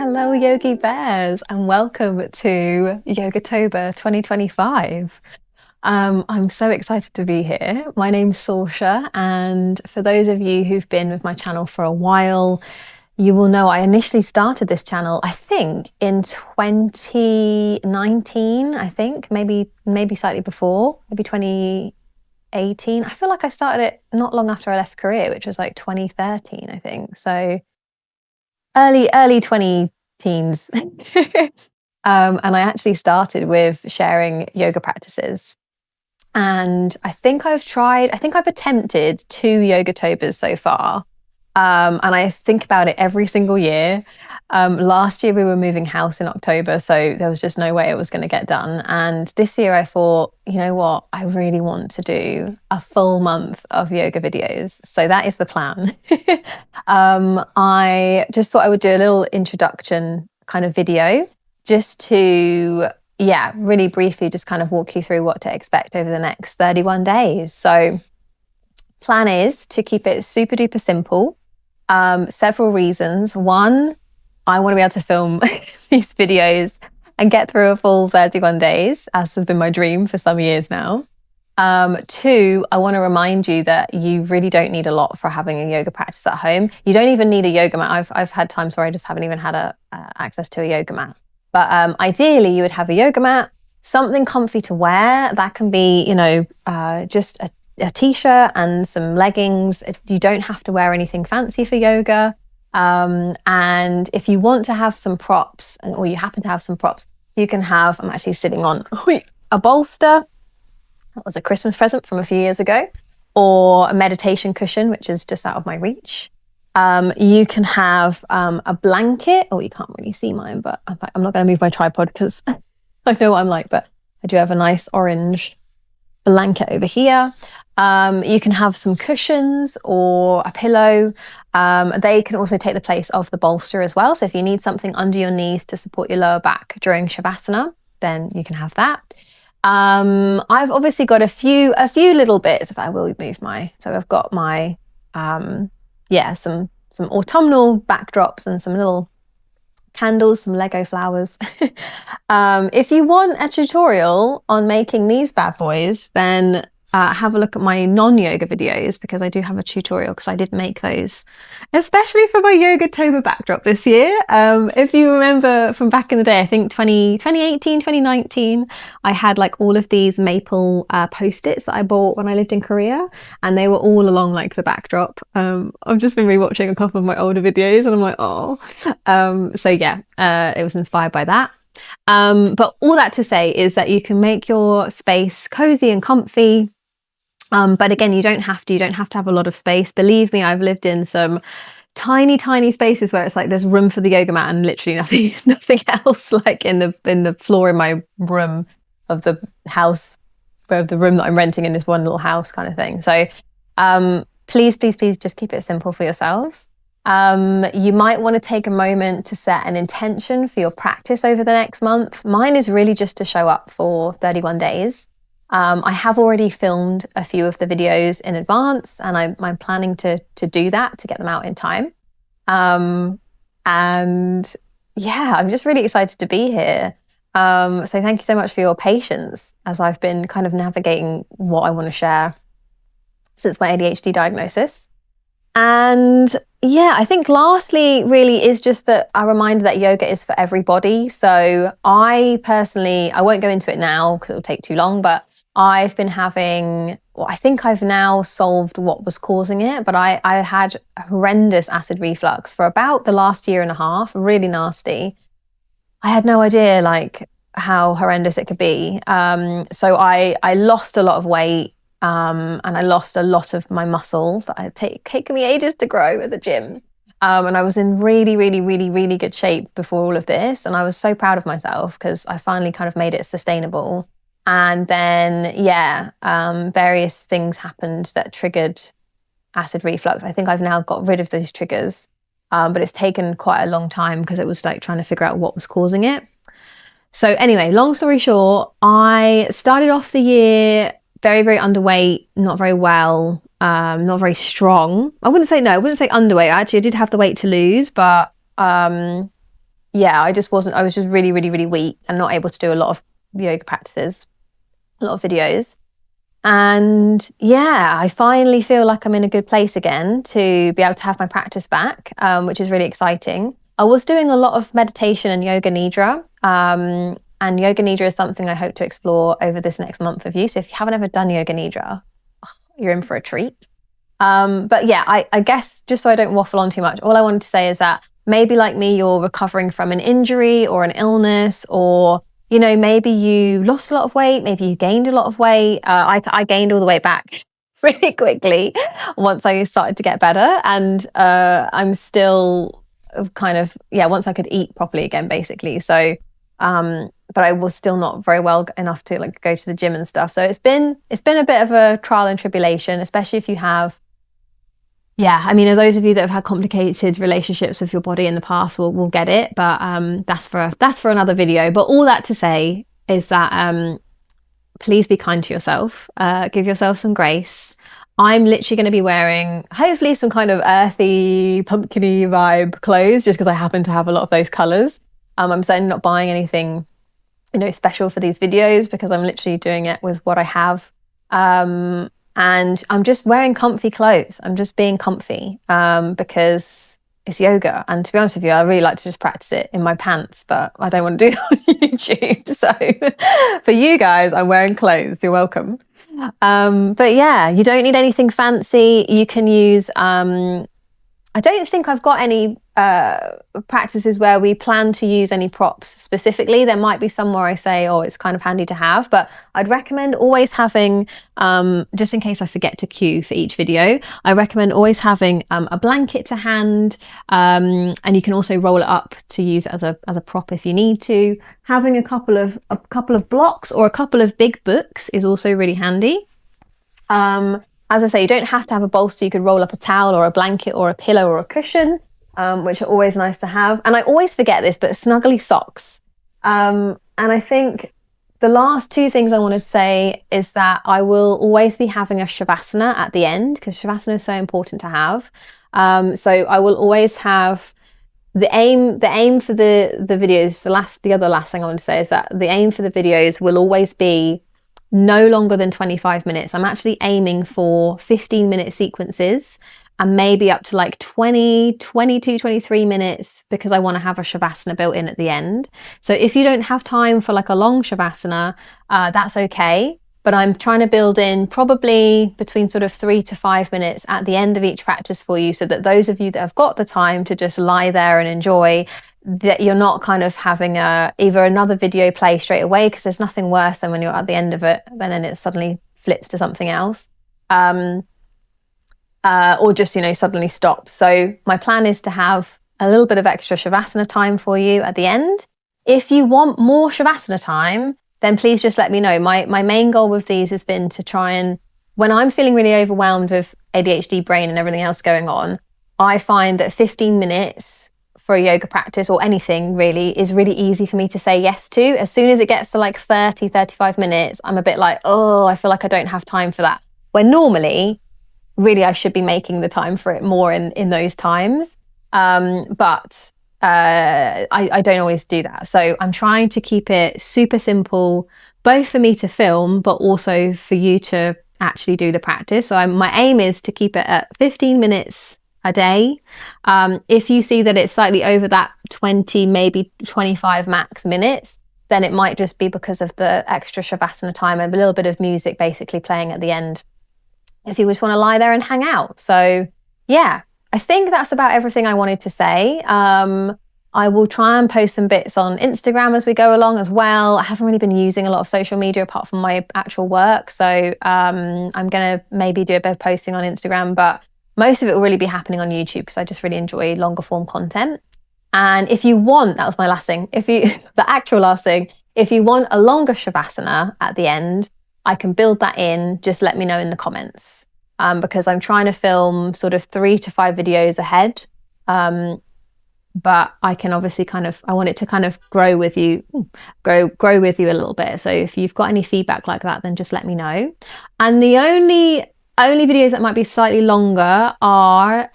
Hello, Yogi Bears, and welcome to Yogatober 2025. I'm so excited to be here. My name's Sorsha, and for those of you who've been with my channel for a while, you will know I initially started this channel, I think, in 2019, I think, maybe slightly before, maybe 2018. I feel like I started it not long after I left Korea, which was like 2013, I think. So early 20 teens. And I actually started with sharing yoga practices. And I think I've attempted 2 Yogatobers so far. And I think about it every single year. Last year we were moving house in October, so there was just no way it was going to get done. And this year I thought, you know what, I really want to do a full month of yoga videos. So that is the plan. I just thought I would do a little introduction kind of video just to, really briefly just kind of walk you through what to expect over the next 31 days. So plan is to keep it super duper simple. Several reasons. One, I want to be able to film these videos and get through a full 31 days, as has been my dream for some years now. Two, I want to remind you that you really don't need a lot for having a yoga practice at home. You don't even need a yoga mat. I've had times where I just haven't even had access to a yoga mat. But ideally, you would have a yoga mat, something comfy to wear. That can be, just a t-shirt and some leggings. You don't have to wear anything fancy for yoga. And if you want to have some props, or you happen to have some props, you can have, I'm actually sitting on a bolster. That was a Christmas present from a few years ago, or a meditation cushion, which is just out of my reach. You can have a blanket. Oh, you can't really see mine, but I'm not going to move my tripod because I know what I'm like, but I do have a nice orange blanket over here. You can have some cushions or a pillow. They can also take the place of the bolster as well. So if you need something under your knees to support your lower back during Shavasana, then you can have that. I've obviously got a few little bits. If I will move so I've got my, some autumnal backdrops and some little candles, some Lego flowers. If you want a tutorial on making these bad boys, then have a look at my non-yoga videos, because I do have a tutorial, because I did make those, especially for my Yogatober backdrop this year. If you remember from back in the day, I think 2018, 2019, I had like all of these maple post-its that I bought when I lived in Korea, and they were all along like the backdrop. I've just been rewatching a couple of my older videos and I'm like, it was inspired by that. But all that to say is that you can make your space cozy and comfy. But again, you don't have to have a lot of space. Believe me, I've lived in some tiny spaces where it's like there's room for the yoga mat and literally nothing else, like in the floor in my room of the house, of the room that I'm renting in this one little house kind of thing. So please just keep it simple for yourselves. You might want to take a moment to set an intention for your practice over the next month. Mine is really just to show up for 31 days. I have already filmed a few of the videos in advance, and I'm planning to do that, to get them out in time. I'm just really excited to be here. So thank you so much for your patience as I've been kind of navigating what I want to share since my ADHD diagnosis. And I think lastly really is just a reminder that yoga is for everybody. So I won't go into it now because it'll take too long, but I've been having, I think I've now solved what was causing it, but I had horrendous acid reflux for about the last year and a half, really nasty. I had no idea like how horrendous it could be. So I lost a lot of weight. And I lost a lot of my muscle that had taken me ages to grow at the gym. And I was in really, really, really, really good shape before all of this. And I was so proud of myself because I finally kind of made it sustainable. And then, various things happened that triggered acid reflux. I think I've now got rid of those triggers, but it's taken quite a long time because it was like trying to figure out what was causing it. So anyway, long story short, I started off the year very, very underweight, not very well, not very strong. I wouldn't say underweight. Actually, I did have the weight to lose, but yeah, I was just really, really, really weak and not able to do a lot of yoga practices, a lot of videos. And yeah, I finally feel like I'm in a good place again to be able to have my practice back, which is really exciting. I was doing a lot of meditation and yoga nidra. And yoga nidra is something I hope to explore over this next month with you. So if you haven't ever done yoga nidra, you're in for a treat. But yeah, I guess just so I don't waffle on too much, all I wanted to say is that maybe like me, you're recovering from an injury or an illness, or, you know, maybe you lost a lot of weight, maybe you gained a lot of weight. I gained all the weight back really quickly once I started to get better. And I'm still kind of, yeah, once I could eat properly again, basically. So, but I was still not very well enough to like go to the gym and stuff. So it's been a bit of a trial and tribulation, especially if you have, yeah, I mean, those of you that have had complicated relationships with your body in the past will get it, but that's for another video. But all that to say is that please be kind to yourself, give yourself some grace. I'm literally going to be wearing hopefully some kind of earthy, pumpkin-y vibe clothes, just because I happen to have a lot of those colours. I'm certainly not buying anything, you know, special for these videos because I'm literally doing it with what I have. And I'm just wearing comfy clothes. I'm just being comfy because it's yoga. And to be honest with you, I really like to just practice it in my pants, but I don't want to do it on YouTube. So for you guys, I'm wearing clothes. You're welcome. But yeah, you don't need anything fancy. You can use, I don't think I've got any practices where we plan to use any props specifically. There might be some where I say, oh, it's kind of handy to have, but I'd recommend always having, just in case I forget to cue for each video, I recommend always having a blanket to hand, and you can also roll it up to use it as a prop if you need to. Having a couple of blocks or a couple of big books is also really handy. As I say, you don't have to have a bolster. You could roll up a towel or a blanket or a pillow or a cushion, which are always nice to have. And I always forget this, but snuggly socks. And I think the last two things I want to say is that I will always be having a shavasana at the end because shavasana is so important to have. So I will always have the aim for the videos. The other last thing I want to say is that the aim for the videos will always be no longer than 25 minutes. I'm actually aiming for 15-minute sequences and maybe up to like 20, 22, 23 minutes because I want to have a shavasana built in at the end. So if you don't have time for like a long shavasana, that's okay. But I'm trying to build in probably between sort of 3 to 5 minutes at the end of each practice for you so that those of you that have got the time to just lie there and enjoy, that you're not kind of having either another video play straight away, because there's nothing worse than when you're at the end of it and then it suddenly flips to something else, or just, you know, suddenly stops. So my plan is to have a little bit of extra shavasana time for you at the end. If you want more shavasana time, then please just let me know. My main goal with these has been to try and, when I'm feeling really overwhelmed with ADHD brain and everything else going on, I find that 15 minutes for a yoga practice or anything really is really easy for me to say yes to. As soon as it gets to like 30, 35 minutes, I'm a bit like, oh, I feel like I don't have time for that. When normally, really, I should be making the time for it more in those times. But I don't always do that. So I'm trying to keep it super simple, both for me to film, but also for you to actually do the practice. So my aim is to keep it at 15 minutes a day. If you see that it's slightly over that 20, maybe 25 max minutes, then it might just be because of the extra shavasana time and a little bit of music basically playing at the end, if you just want to lie there and hang out. So yeah, I think that's about everything I wanted to say. I will try and post some bits on Instagram as we go along as well. I haven't really been using a lot of social media apart from my actual work. So I'm going to maybe do a bit of posting on Instagram, but most of it will really be happening on YouTube because I just really enjoy longer form content. And if you want, that was my last thing, the actual last thing, if you want a longer shavasana at the end, I can build that in. Just let me know in the comments, because I'm trying to film sort of 3 to 5 videos ahead. But I can obviously I want it to kind of grow with you a little bit. So if you've got any feedback like that, then just let me know. And the only videos that might be slightly longer are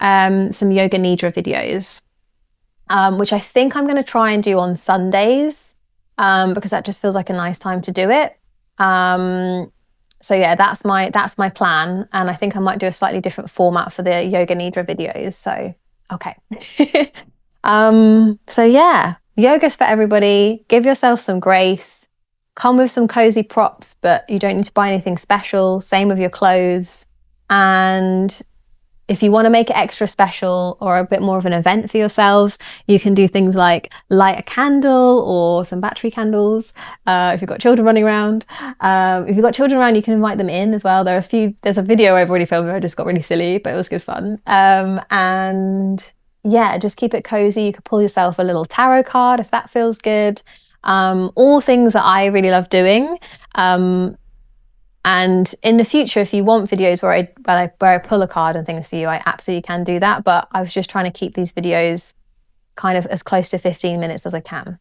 some yoga nidra videos. which I think I'm going to try and do on Sundays, because that just feels like a nice time to do it. So yeah, that's my plan, and I think I might do a slightly different format for the yoga nidra videos. So okay. So yeah, yoga's for everybody. Give yourself some grace. Come with some cozy props, but you don't need to buy anything special. Same with your clothes. And if you want to make it extra special or a bit more of an event for yourselves, you can do things like light a candle or some battery candles. If you've got children running around, if you've got children around, you can invite them in as well. There's a video I've already filmed where I just got really silly, but it was good fun. And yeah, just keep it cozy. You could pull yourself a little tarot card if that feels good. All things that I really love doing. And in the future, if you want videos where I pull a card and things for you, I absolutely can do that. But I was just trying to keep these videos kind of as close to 15 minutes as I can.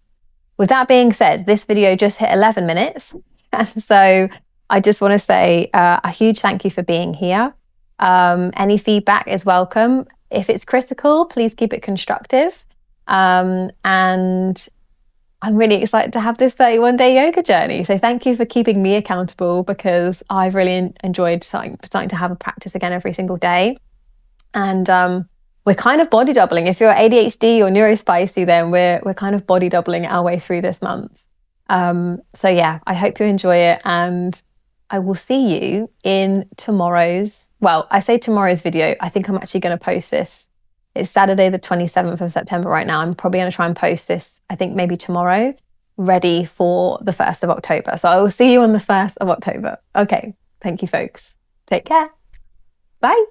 With that being said, this video just hit 11 minutes. And so I just want to say a huge thank you for being here. Any feedback is welcome. If it's critical, please keep it constructive. And I'm really excited to have this 31-day yoga journey. So thank you for keeping me accountable, because I've really enjoyed starting to have a practice again every single day. And we're kind of body doubling. If you're ADHD or neurospicy, then we're kind of body doubling our way through this month. So yeah, I hope you enjoy it, and I will see you in tomorrow's, well, I say tomorrow's video. I think I'm actually going to post this. It's Saturday, the 27th of September right now. I'm probably going to try and post this, I think maybe tomorrow, ready for the 1st of October. So I will see you on the 1st of October. Okay. Thank you, folks. Take care. Bye.